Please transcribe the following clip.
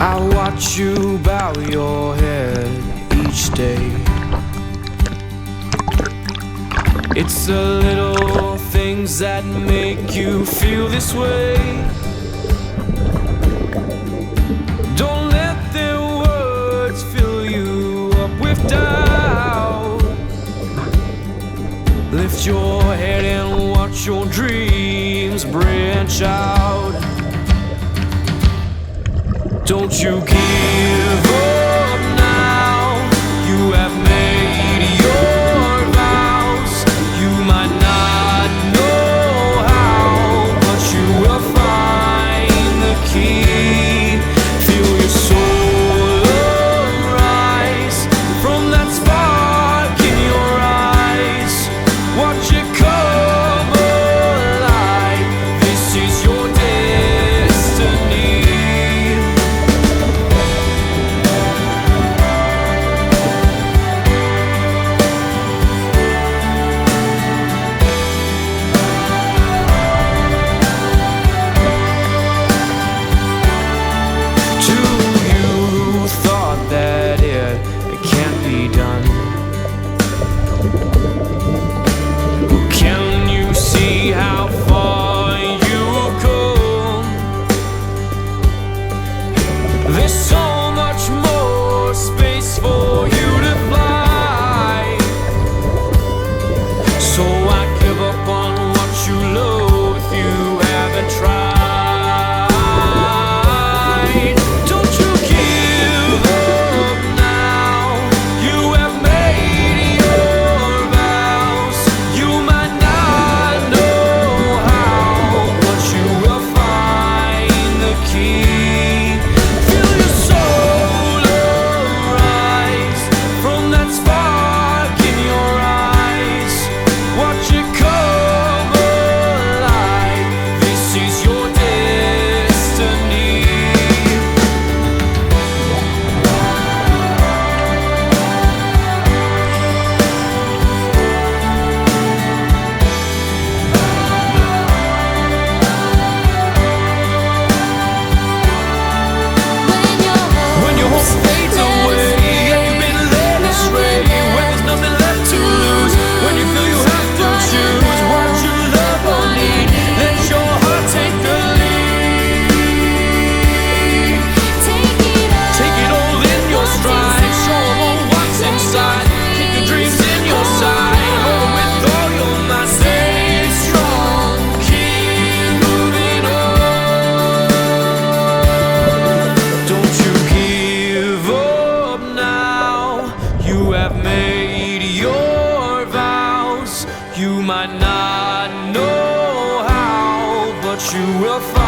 I watch you bow your head each day. It's the little things that make you feel this way. Don't let their words fill you up with doubt. Lift your head and watch your dreams branch out. Don't you give up now. You have made your vows. You might not know how, but you will find the key. Feel your soul arise from that spark in your eyes. Watch it come alive. This is your destiny. There's so much more space for you to fly. So I give up on what you love if you haven't tried. Don't you give up now. You have made your vows. You might not know how, but you will find the key. You might not know how, but you will find